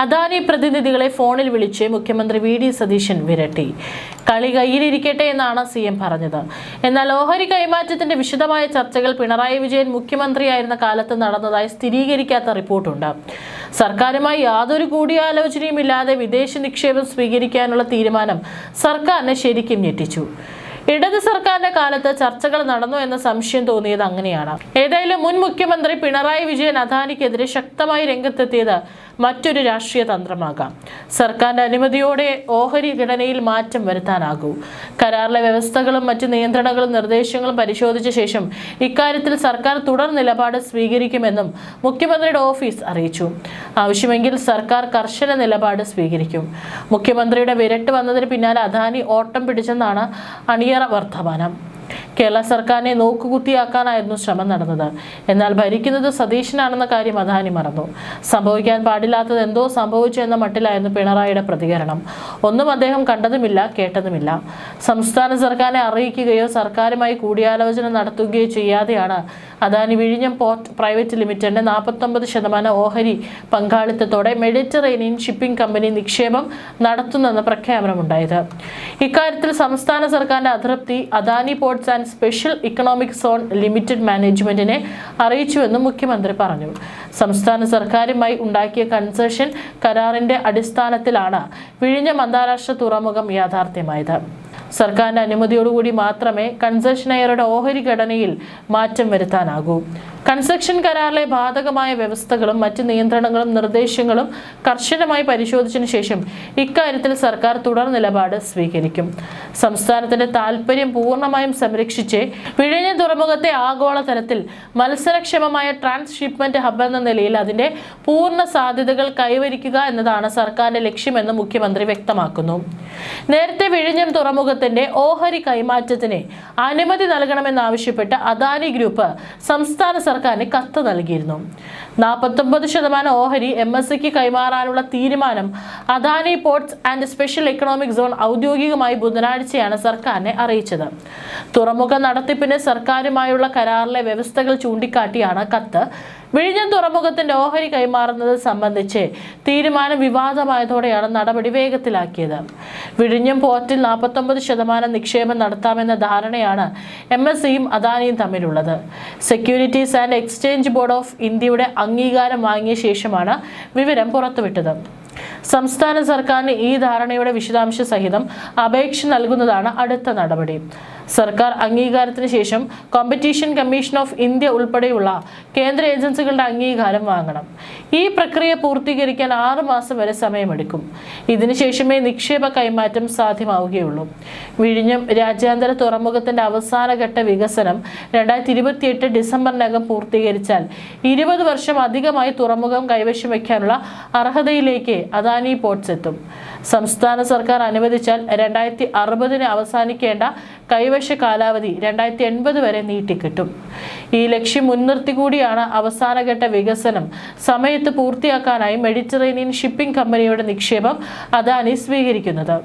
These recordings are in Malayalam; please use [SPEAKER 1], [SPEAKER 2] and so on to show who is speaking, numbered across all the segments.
[SPEAKER 1] അദാനി പ്രതിനിധികളെ ഫോണിൽ വിളിച്ച് മുഖ്യമന്ത്രി വി.ഡി. സതീശൻ വിരട്ടി. കളി കയ്യിലിരിക്കട്ടെ എന്നാണ് CM പറഞ്ഞത്. എന്നാൽ ഓഹരി കൈമാറ്റത്തിന്റെ വിശദമായ ചർച്ചകൾ പിണറായി വിജയൻ മുഖ്യമന്ത്രിയായിരുന്ന കാലത്ത് നടന്നതായി സ്ഥിരീകരിക്കാത്ത റിപ്പോർട്ടുണ്ട്. സർക്കാരുമായി യാതൊരു കൂടിയാലോചനയുമില്ലാതെ വിദേശ നിക്ഷേപം സ്വീകരിക്കാനുള്ള തീരുമാനം സർക്കാരിനെ ശരിക്കും ഞെട്ടിച്ചു. ഇടത് സർക്കാരിന്റെ കാലത്ത് ചർച്ചകൾ നടന്നു എന്ന സംശയം തോന്നിയത് അങ്ങനെയാണ്. ഏതായാലും മുൻ മുഖ്യമന്ത്രി പിണറായി വിജയൻ അദാനിക്കെതിരെ ശക്തമായി രംഗത്തെത്തിയത് മറ്റൊരു രാഷ്ട്രീയ തന്ത്രമാകാം. സർക്കാരിന്റെ അനുമതിയോടെ ഓഹരി ഘടനയിൽ മാറ്റം വരുത്താനാകൂ. കരാറിലെ വ്യവസ്ഥകളും മറ്റ് നിയന്ത്രണങ്ങളും നിർദ്ദേശങ്ങളും പരിശോധിച്ച ശേഷം ഇക്കാര്യത്തിൽ സർക്കാർ തുടർ നിലപാട് സ്വീകരിക്കുമെന്നും മുഖ്യമന്ത്രിയുടെ ഓഫീസ് അറിയിച്ചു. ആവശ്യമെങ്കിൽ സർക്കാർ കർശന നിലപാട് സ്വീകരിക്കും. മുഖ്യമന്ത്രിയുടെ വിരട്ട് വന്നതിന് പിന്നാലെ അദാനി ഓട്ടം പിടിച്ചെന്നാണ് അണിയറ വർത്തമാനം. കേരള സർക്കാരിനെ നോക്കുകുത്തിയാക്കാനായിരുന്നു ശ്രമം നടന്നത്. എന്നാൽ ഭരിക്കുന്നത് സതീശനാണെന്ന കാര്യം അദാനി മറന്നു. സംഭവിക്കാൻ പാടില്ലാത്തത് എന്തോ സംഭവിച്ചു എന്ന മട്ടിലായിരുന്നു പിണറായിയുടെ പ്രതികരണം. ഒന്നും അദ്ദേഹം കണ്ടതുമില്ല, കേട്ടതുമില്ല. സംസ്ഥാന സർക്കാരിനെ അറിയിക്കുകയോ സർക്കാരുമായി കൂടിയാലോചന നടത്തുകയോ ചെയ്യാതെയാണ് അദാനി വിഴിഞ്ഞം പോർട്ട് പ്രൈവറ്റ് ലിമിറ്റഡിന്റെ 49% ഓഹരി പങ്കാളിത്തത്തോടെ മെഡിറ്ററേനിയൻ ഷിപ്പിംഗ് കമ്പനി നിക്ഷേപം നടത്തുന്നെന്ന പ്രഖ്യാപനമുണ്ടായത്. ഇക്കാര്യത്തിൽ സംസ്ഥാന സർക്കാരിന്റെ അതൃപ്തി Adani ports and special economic zone limited മാനേജ്മെന്റിനെ അറിയിച്ചുവെന്നും മുഖ്യമന്ത്രി പറഞ്ഞു. സംസ്ഥാന സർക്കാരുമായി ഉണ്ടാക്കിയ കൺസെഷൻ കരാറിന്റെ അടിസ്ഥാനത്തിലാണ് വിഴിഞ്ഞം അന്താരാഷ്ട്ര തുറമുഖം യാഥാർത്ഥ്യമായത്. സർക്കാരിന്റെ അനുമതിയോടുകൂടി മാത്രമേ കൺസെഷനെയറുടെ ഓഹരി ഘടനയിൽ മാറ്റം വരുത്താനാകൂ. കൺസ്ട്രക്ഷൻ കരാറിലെ ബാധകമായ വ്യവസ്ഥകളും മറ്റ് നിയന്ത്രണങ്ങളും നിർദ്ദേശങ്ങളും കർശനമായി പരിശോധിച്ചതിനു ശേഷം ഇക്കാര്യത്തിൽ സർക്കാർ തുടർ നിലപാട് സ്വീകരിക്കും. സംസ്ഥാനത്തിന്റെ താൽപര്യം പൂർണ്ണമായും സംരക്ഷിച്ച് വിഴിഞ്ഞം തുറമുഖത്തെ ആഗോളതലത്തിൽ മത്സരക്ഷമമായ ട്രാൻസ്ഷിപ്മെന്റ് ഹബ് എന്ന നിലയിൽ അതിന്റെ പൂർണ്ണ സാധ്യതകൾ കൈവരിക്കുക എന്നതാണ് സർക്കാരിന്റെ ലക്ഷ്യമെന്ന് മുഖ്യമന്ത്രി വ്യക്തമാക്കുന്നു. നേരത്തെ വിഴിഞ്ഞം തുറമുഖത്തിന്റെ ഓഹരി കൈമാറ്റത്തിന് അനുമതി നൽകണമെന്നാവശ്യപ്പെട്ട് അദാനി ഗ്രൂപ്പ് സംസ്ഥാന സർക്കാരിന് കത്ത് നൽകിയിരുന്നു. 49% ഓഹരി MSCക്ക് കൈമാറാനുള്ള തീരുമാനം Adani ports and special economic zone ഔദ്യോഗികമായി ബുധനാഴ്ചയാണ് സർക്കാരിനെ അറിയിച്ചത്. തുറമുഖ നടത്തിപ്പിന് സർക്കാരുമായുള്ള കരാറിലെ വ്യവസ്ഥകൾ ചൂണ്ടിക്കാട്ടിയാണ് കത്ത്. വിഴിഞ്ഞം തുറമുഖത്തിന്റെ ഓഹരി കൈമാറുന്നത് സംബന്ധിച്ച് തീരുമാനം വിവാദമായതോടെയാണ് നടപടി വേഗത്തിലാക്കിയത്. വിഴിഞ്ഞം പോർട്ടിൽ 49% നിക്ഷേപം നടത്താമെന്ന ധാരണയാണ് MSCയും അദാനിയും തമ്മിലുള്ളത്. Securities and exchange board of ഇന്ത്യയുടെ അംഗീകാരം വാങ്ങിയ ശേഷമാണ് വിവരം പുറത്തുവിട്ടത്. സംസ്ഥാന സർക്കാരിന് ഈ ധാരണയുടെ വിശദാംശ സഹിതം അപേക്ഷ നൽകുന്നതാണ് അടുത്ത നടപടി. സർക്കാർ അംഗീകാരത്തിന് ശേഷം കോമ്പറ്റീഷൻ കമ്മീഷൻ ഓഫ് ഇന്ത്യ ഉൾപ്പെടെയുള്ള കേന്ദ്ര ഏജൻസികളുടെ അംഗീകാരം വാങ്ങണം. ഈ പ്രക്രിയ പൂർത്തീകരിക്കാൻ 6 മാസം വരെ സമയമെടുക്കും. ഇതിനുശേഷമേ നിക്ഷേപ കൈമാറ്റം സാധ്യമാവുകയുള്ളൂ. വിഴിഞ്ഞം രാജ്യാന്തര തുറമുഖത്തിന്റെ അവസാനഘട്ട വികസനം 2028 ഡിസംബറിനകം പൂർത്തീകരിച്ചാൽ 20 വർഷം അധികമായി തുറമുഖം കൈവശം വയ്ക്കാനുള്ള അർഹതയിലേക്ക് അദാനി പോർട്ട്സ് എത്തും. സംസ്ഥാന സർക്കാർ അനുവദിച്ചാൽ 2060 അവസാനിക്കേണ്ട കൈവശ കാലാവധി 2080 വരെ നീട്ടിക്കിട്ടും. ഈ ലക്ഷ്യം മുൻനിർത്തി കൂടിയാണ് അവസാനഘട്ട വികസനം സമയത്ത് പൂർത്തിയാക്കാനായി മെഡിറ്ററേനിയൻ ഷിപ്പിംഗ് കമ്പനിയുടെ നിക്ഷേപം അദാനി സ്വീകരിക്കുന്നത്.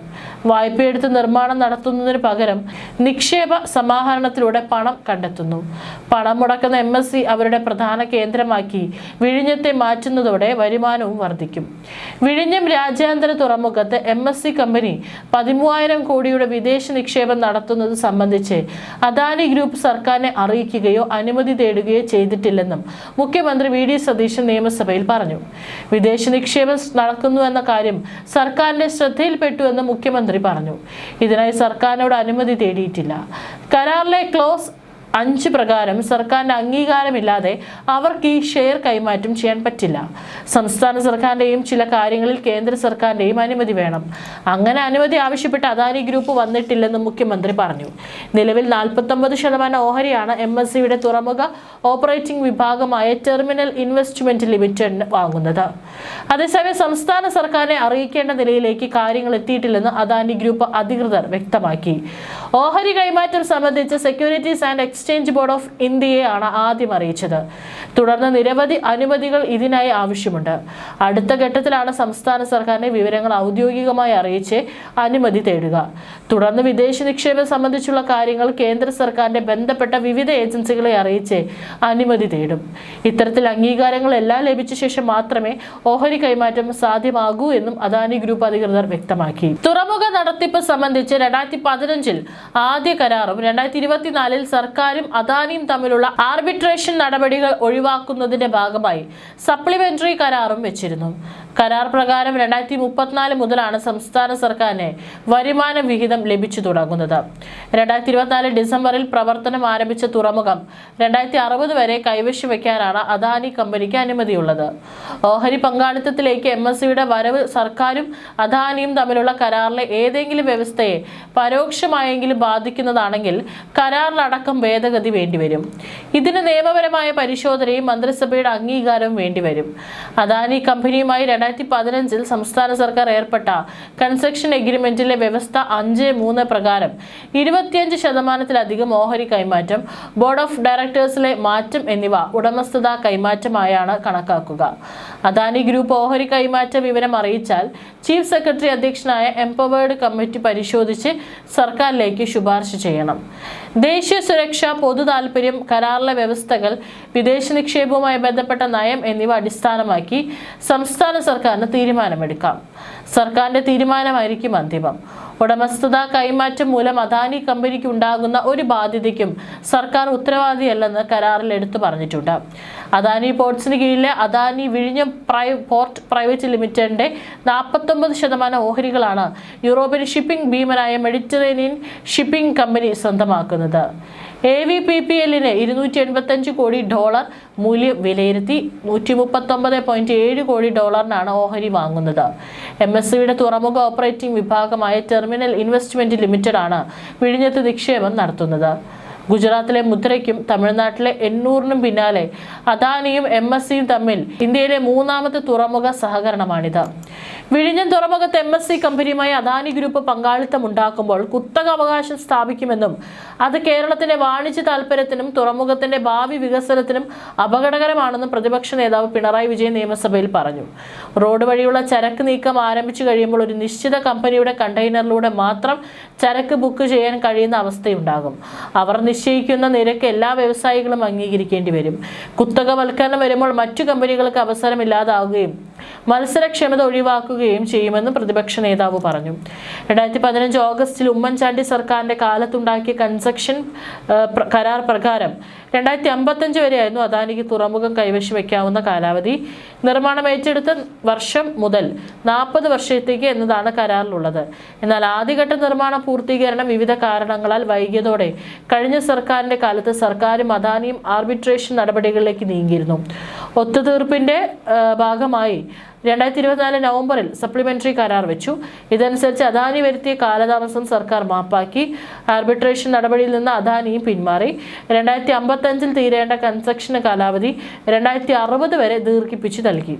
[SPEAKER 1] വായ്പയെടുത്ത് നിർമ്മാണം നടത്തുന്നതിന് പകരം നിക്ഷേപ സമാഹരണത്തിലൂടെ പണം കണ്ടെത്തുന്നു. പണം മുടക്കുന്ന MSC അവരുടെ പ്രധാന കേന്ദ്രമാക്കി വിഴിഞ്ഞത്തെ മാറ്റുന്നതോടെ വരുമാനവും വർദ്ധിക്കും. വിഴിഞ്ഞം രാജ്യാന്തര തുറമുഖത്ത് MSC കമ്പനി 13,000 കോടിയുടെ വിദേശ നിക്ഷേപം നടത്തുന്നത് സംബന്ധിച്ച് അദാനി ഗ്രൂപ്പ് സർക്കാരിനെ അറിയിക്കുകയോ അനുമതി തേടുകയോ ചെയ്തിട്ടില്ലെന്നും മുഖ്യമന്ത്രി വി.ഡി. സതീശൻ നിയമസഭയിൽ പറഞ്ഞു. വിദേശ നിക്ഷേപം നടക്കുന്നുവെന്ന കാര്യം സർക്കാരിന്റെ ശ്രദ്ധയിൽപ്പെട്ടുവെന്ന് മുഖ്യമന്ത്രി പറഞ്ഞു. ഇതിനായി സർക്കാരിനോട് അനുമതി തേടിയിട്ടില്ല. കരാറിലെ ക്ലോസ് 5 പ്രകാരം സർക്കാരിന്റെ അംഗീകാരമില്ലാതെ അവർക്ക് ഈ ഷെയർ കൈമാറ്റം ചെയ്യാൻ പറ്റില്ല. സംസ്ഥാന സർക്കാരിന്റെയും ചില കാര്യങ്ങളിൽ കേന്ദ്ര സർക്കാരിന്റെയും അനുമതി വേണം. അങ്ങനെ അനുമതി ആവശ്യപ്പെട്ട് അദാനി ഗ്രൂപ്പ് വന്നിട്ടില്ലെന്നും മുഖ്യമന്ത്രി പറഞ്ഞു. നിലവിൽ 49% ഓഹരിയാണ് MSCയുടെ തുറമുഖ ഓപ്പറേറ്റിംഗ് വിഭാഗമായ ടെർമിനൽ ഇൻവെസ്റ്റ്മെന്റ് ലിമിറ്റഡിന് വാങ്ങുന്നത്. അതേസമയം സംസ്ഥാന സർക്കാരിനെ അറിയിക്കേണ്ട നിലയിലേക്ക് കാര്യങ്ങൾ എത്തിയിട്ടില്ലെന്ന് അദാനി ഗ്രൂപ്പ് അധികൃതർ വ്യക്തമാക്കി. ഓഹരി കൈമാറ്റം സംബന്ധിച്ച് securities and exchange board of ഇന്ത്യയെയാണ് ആദ്യം അറിയിച്ചത്. തുടർന്ന് നിരവധി അനുമതികൾ ഇതിനായി ആവശ്യമുണ്ട്. അടുത്ത ഘട്ടത്തിലാണ് സംസ്ഥാന സർക്കാരിനെ വിവരങ്ങൾ ഔദ്യോഗികമായി അറിയിച്ച് അനുമതി തേടുക. തുടർന്ന് വിദേശ നിക്ഷേപം സംബന്ധിച്ചുള്ള കാര്യങ്ങൾ കേന്ദ്ര സർക്കാരിന്റെ ബന്ധപ്പെട്ട വിവിധ ഏജൻസികളെ അറിയിച്ച് അനുമതി തേടും. ഇത്തരത്തിൽ അംഗീകാരങ്ങൾ എല്ലാം ലഭിച്ച ശേഷം മാത്രമേ ഓഹരി കൈമാറ്റം സാധ്യമാകൂ എന്നും അദാനി ഗ്രൂപ്പ് അധികൃതർ വ്യക്തമാക്കി. തുറമുഖ നടത്തിപ്പ് സംബന്ധിച്ച് 2015 ആദ്യ കരാറും 2024 സർക്കാരും അദാനിയും തമ്മിലുള്ള ആർബിട്രേഷൻ നടപടികൾ ഒഴിവാക്കുന്നതിന്റെ ഭാഗമായി സപ്ലിമെന്ററി കരാറും വെച്ചിരുന്നു. കരാർ പ്രകാരം 2034 മുതലാണ് സംസ്ഥാന സർക്കാരിന് വരുമാന വിഹിതം ലഭിച്ചു തുടങ്ങുന്നത്. 2024 ഡിസംബറിൽ പ്രവർത്തനം ആരംഭിച്ച തുറമുഖം 2060 വരെ കൈവശം വയ്ക്കാനാണ് അദാനി കമ്പനിക്ക് അനുമതിയുള്ളത്. ഓഹരി പങ്കാളിത്തത്തിലേക്ക് MSCയുടെ വരവ് സർക്കാരും അദാനിയും തമ്മിലുള്ള കരാറിലെ ഏതെങ്കിലും വ്യവസ്ഥയെ പരോക്ഷമായെങ്കിലും ബാധിക്കുന്നതാണെങ്കിൽ കരാറിലടക്കം ഭേദഗതി വേണ്ടിവരും. ഇതിന് നിയമപരമായ പരിശോധനയും മന്ത്രിസഭയുടെ അംഗീകാരവും വേണ്ടിവരും. അദാനി കമ്പനിയുമായി 2015 സംസ്ഥാന സർക്കാർ ഏർപ്പെട്ട കൺസെഷൻ എഗ്രിമെന്റിലെ വ്യവസ്ഥ 5(3) പ്രകാരം 25% ഓഹരി കൈമാറ്റം, ബോർഡ് ഓഫ് ഡയറക്ടേഴ്സിലെ മാറ്റം എന്നിവ ഉടമസ്ഥതാ കൈമാറ്റമായാണ് കണക്കാക്കുക. അദാനി ഗ്രൂപ്പ് ഓഹരി കൈമാറ്റ വിവരം അറിയിച്ചാൽ ചീഫ് സെക്രട്ടറി അധ്യക്ഷനായ എംപവേർഡ് കമ്മിറ്റി പരിശോധിച്ച് സർക്കാരിലേക്ക് ശുപാർശ ചെയ്യണം. ദേശീയ സുരക്ഷ, പൊതു താൽപര്യം, കരാറിലെ വ്യവസ്ഥകൾ, വിദേശ നിക്ഷേപവുമായി ബന്ധപ്പെട്ട നയം എന്നിവ അടിസ്ഥാനമാക്കി സംസ്ഥാന സർക്കാരിന് തീരുമാനമെടുക്കാം. സർക്കാരിന്റെ തീരുമാനമായിരിക്കും അന്തിമം. ഉടമസ്ഥതാ കൈമാറ്റം മൂലം അദാനി കമ്പനിക്ക് ഉണ്ടാകുന്ന ഒരു ബാധ്യതയ്ക്കും സർക്കാർ ഉത്തരവാദിയല്ലെന്ന് കരാറിൽ എടുത്തു പറഞ്ഞിട്ടുണ്ട്. അദാനി പോർട്സിന് കീഴിലെ അദാനി വിഴിഞ്ഞം പോർട്ട് പ്രൈവറ്റ് ലിമിറ്റഡിന്റെ 49% ഓഹരികളാണ് യൂറോപ്യൻ ഷിപ്പിംഗ് ഭീമനായ മെഡിറ്ററേനിയൻ ഷിപ്പിംഗ് കമ്പനി സ്വന്തമാക്കുന്നത്. AVPPLന് $285 കോടി മൂല്യം വിലയിരുത്തി $139.7 കോടി ഓഹരി വാങ്ങുന്നത്. MSCയുടെ തുറമുഖ ഓപ്പറേറ്റിംഗ് വിഭാഗമായ ടെർമിനൽ ഇൻവെസ്റ്റ്മെന്റ് ലിമിറ്റഡ് ആണ് വിഴിഞ്ഞത്ത് നിക്ഷേപം നടത്തുന്നത്. ഗുജറാത്തിലെ മുദ്രയ്ക്കും തമിഴ്നാട്ടിലെ എണ്ണൂറിനും പിന്നാലെ അദാനിയും MSCയും തമ്മിൽ ഇന്ത്യയിലെ 3ാമത്തെ തുറമുഖ സഹകരണമാണിത്. വിഴിഞ്ഞം തുറമുഖത്ത് MSC കമ്പനിയുമായി അദാനി ഗ്രൂപ്പ് പങ്കാളിത്തം ഉണ്ടാക്കുമ്പോൾ കുത്തക അവകാശം സ്ഥാപിക്കുമെന്നും അത് കേരളത്തിന്റെ വാണിജ്യ താൽപര്യത്തിനും തുറമുഖത്തിന്റെ ഭാവി വികസനത്തിനും അപകടകരമാണെന്നും പ്രതിപക്ഷ നേതാവ് പിണറായി വിജയൻ നിയമസഭയിൽ പറഞ്ഞു. റോഡ് വഴിയുള്ള ചരക്ക് നീക്കം ആരംഭിച്ചു കഴിയുമ്പോൾ ഒരു നിശ്ചിത കമ്പനിയുടെ കണ്ടെയ്നറിലൂടെ മാത്രം ചരക്ക് ബുക്ക് ചെയ്യാൻ കഴിയുന്ന അവസ്ഥയുണ്ടാകും. അവർ നിശ്ചയിക്കുന്ന നിരക്ക് എല്ലാ വ്യവസായികളും അംഗീകരിക്കേണ്ടി വരും. കുത്തകവൽക്കരണം വരുമ്പോൾ മറ്റു കമ്പനികൾക്ക് അവസരമില്ലാതാവുകയും മത്സരക്ഷമത ഒഴിവാക്കുകയും ചെയ്യുമെന്നും പ്രതിപക്ഷ നേതാവ് പറഞ്ഞു. 2015 ഓഗസ്റ്റിൽ ഉമ്മൻചാണ്ടി സർക്കാരിന്റെ കാലത്തുണ്ടാക്കിയ കൺസെഷൻ കരാർ പ്രകാരം 2055 വരെയായിരുന്നു അദാനിക്ക് തുറമുഖം കൈവശം വയ്ക്കാവുന്ന കാലാവധി. നിർമ്മാണം ഏറ്റെടുത്ത വർഷം മുതൽ 40 വർഷത്തേക്ക് എന്നതാണ് കരാറിലുള്ളത്. എന്നാൽ ആദ്യഘട്ട നിർമ്മാണ പൂർത്തീകരണം വിവിധ കാരണങ്ങളാൽ വൈകിയതോടെ കഴിഞ്ഞ സർക്കാരിന്റെ കാലത്ത് സർക്കാരും അദാനിയും ആർബിട്രേഷൻ നടപടികളിലേക്ക് നീങ്ങിയിരുന്നു. ഒത്തുതീർപ്പിന്റെ ഭാഗമായി 2024 നവംബറിൽ സപ്ലിമെന്ററി കരാർ വെച്ചു. ഇതനുസരിച്ച് അദാനി വരുത്തിയ കാലതാമസം സർക്കാർ മാപ്പാക്കി. ആർബിട്രേഷൻ നടപടിയിൽ നിന്ന് അദാനിയും പിന്മാറി. 2055 തീരേണ്ട കൺസെഷൻ കാലാവധി 2060 വരെ ദീർഘിപ്പിച്ചു നൽകി.